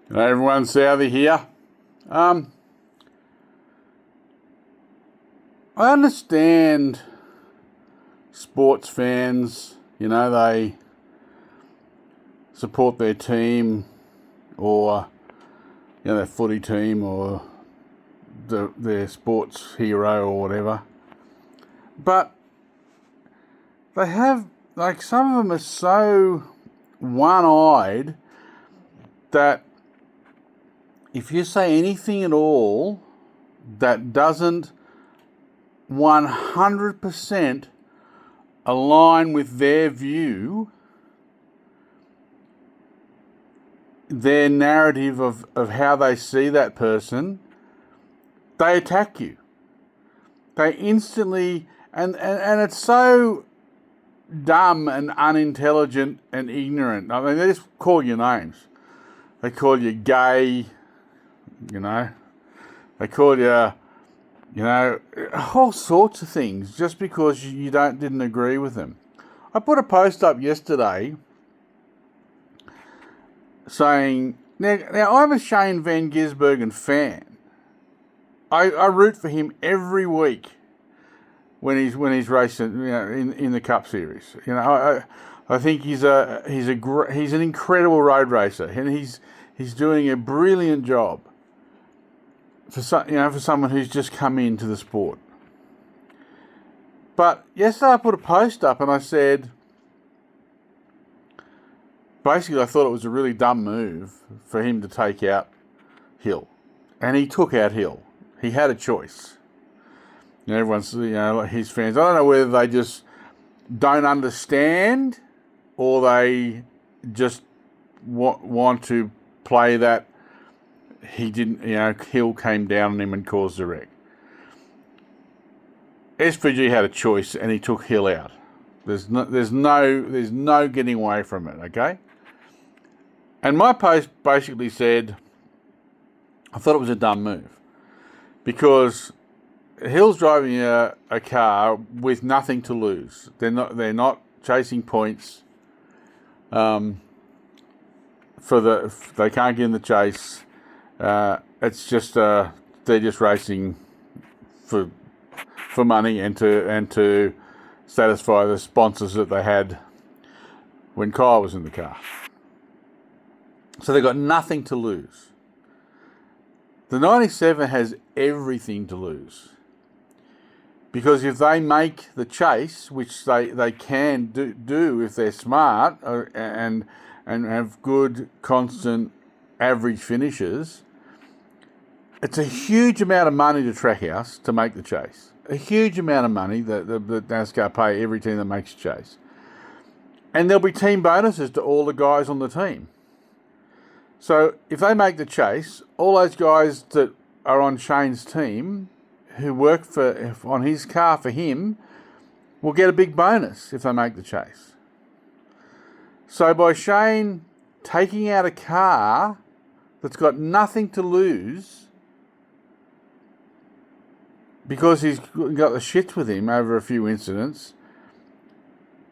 Hey everyone, Southy here. I understand sports fans, they support their team or, their footy team or their sports hero or whatever. But they have, some of them are so one-eyed that if you say anything at all that doesn't 100% align with their view, their narrative of how they see that person, they attack you. They instantly, and it's so dumb and unintelligent and ignorant. I mean, they just call you names. They call you gay, they call you, all sorts of things just because you didn't agree with them. I put a post up yesterday saying, now I'm a Shane van Gisbergen fan. I root for him every week when he's racing, in the Cup Series. I think he's an incredible road racer, and he's doing a brilliant job for someone who's just come into the sport. But yesterday I put a post up and I said, basically I thought it was a really dumb move for him to take out Hill, and he took out Hill. He had a choice. Everyone's, his fans, I don't know whether they just don't understand or they just want to play that he didn't, Hill came down on him and caused a wreck. SVG had a choice and he took Hill out. There's no getting away from it, okay? And my post basically said, I thought it was a dumb move because Hill's driving a car with nothing to lose. They're not chasing points. They can't get in the chase. It's just they're just racing for money and to satisfy the sponsors that they had when Kyle was in the car. So they've got nothing to lose. The 97 has everything to lose. Because if they make the chase, which they can do if they're smart and have good, constant, average finishes, it's a huge amount of money to Trackhouse to make the chase. A huge amount of money that NASCAR pay every team that makes a chase. And there'll be team bonuses to all the guys on the team. So if they make the chase, all those guys that are on Shane's team who work on his car for him will get a big bonus if they make the chase. So by Shane taking out a car that's got nothing to lose because he's got the shits with him over a few incidents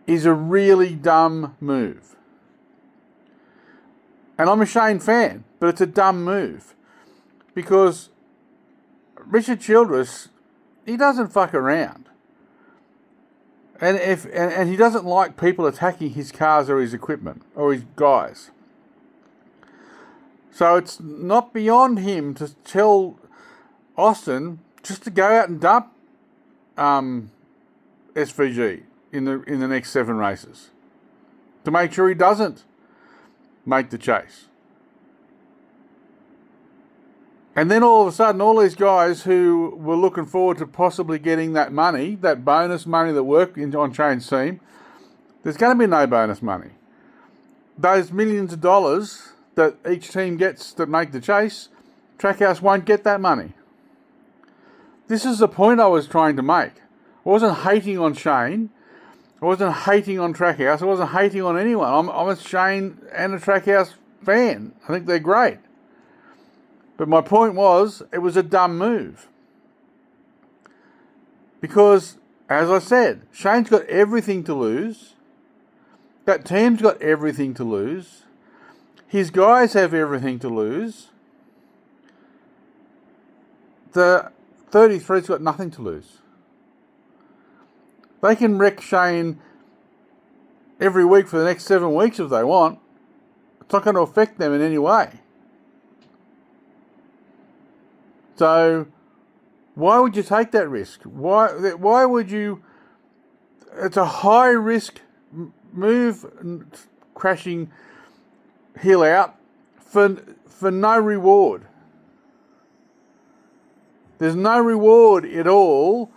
is a really dumb move. And I'm a Shane fan, but it's a dumb move because Richard Childress, he doesn't fuck around. And he doesn't like people attacking his cars or his equipment or his guys. So it's not beyond him to tell Austin just to go out and dump SVG in the next 7 races to make sure he doesn't make the chase. And then all of a sudden, all these guys who were looking forward to possibly getting that money, that bonus money that worked on Shane's team, there's going to be no bonus money. Those millions of dollars that each team gets that make the chase, Trackhouse won't get that money. This is the point I was trying to make. I wasn't hating on Shane. I wasn't hating on Trackhouse. I wasn't hating on anyone. I'm a Shane and a Trackhouse fan. I think they're great. But my point was, it was a dumb move. Because, as I said, Shane's got everything to lose. That team's got everything to lose. His guys have everything to lose. The 33's got nothing to lose. They can wreck Shane every week for the next 7 weeks if they want. It's not going to affect them in any way. So why would you take that risk? Why would you? It's a high risk move, crashing Hill out for no reward. There's no reward at all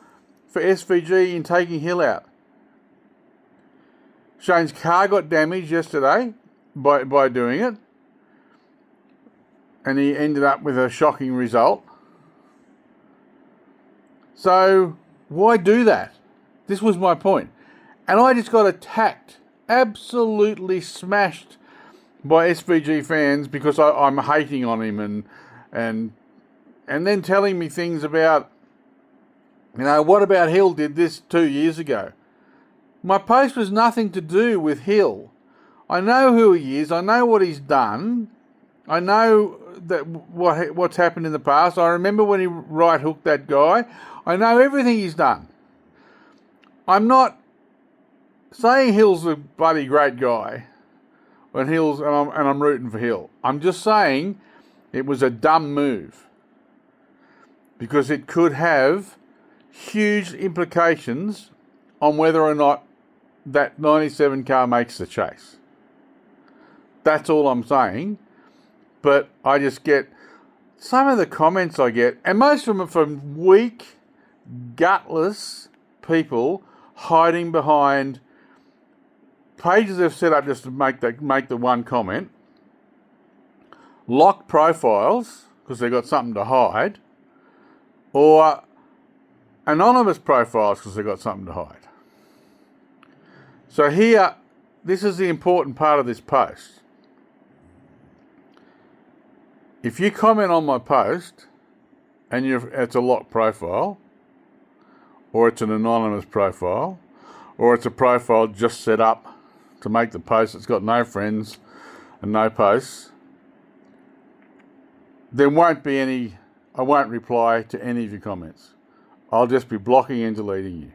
for SVG in taking Hill out. Shane's car got damaged yesterday by doing it, and he ended up with a shocking result. So why do that? This was my point. And I just got attacked, absolutely smashed by SVG fans because I'm hating on him and then telling me things about, what about Hill did this 2 years ago? My post was nothing to do with Hill. I know who he is. I know what he's done. I know that what's happened in the past. I remember when he right hooked that guy. I know everything he's done. I'm not saying Hill's a bloody great guy, and I'm rooting for Hill. I'm just saying it was a dumb move because it could have huge implications on whether or not that 97 car makes the chase. That's all I'm saying. But I just get some of the comments I get, and most of them are from weak, gutless people hiding behind pages they've set up just to make the one comment, lock profiles because they've got something to hide, or anonymous profiles because they've got something to hide. So here, this is the important part of this post. If you comment on my post and it's a locked profile, or it's an anonymous profile, or it's a profile just set up to make the post, it's got no friends and no posts, there won't be any, I won't reply to any of your comments. I'll just be blocking and deleting you.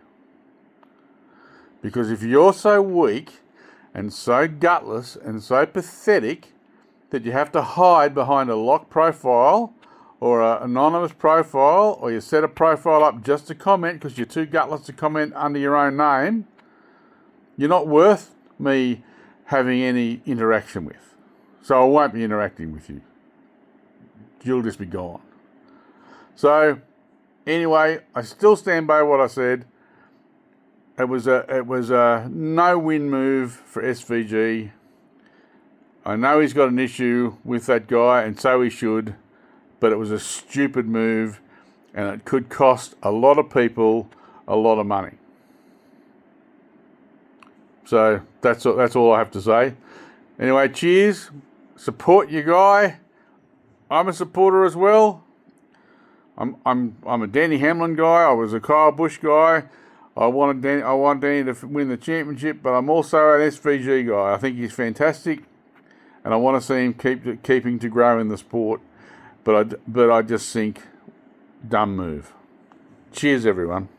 Because if you're so weak and so gutless and so pathetic that you have to hide behind a locked profile or an anonymous profile, or you set a profile up just to comment because you're too gutless to comment under your own name, you're not worth me having any interaction with. So I won't be interacting with you. You'll just be gone. So anyway, I still stand by what I said. It was a no-win move for SVG. I know he's got an issue with that guy, and so he should, but it was a stupid move, and it could cost a lot of people a lot of money. So that's all I have to say. Anyway, cheers. Support your guy. I'm a supporter as well. I'm a Danny Hamlin guy. I was a Kyle Busch guy. I want Danny to win the championship, but I'm also an SVG guy. I think he's fantastic, and I want to see him keeping to grow in the sport. But I just think dumb move. Cheers, everyone.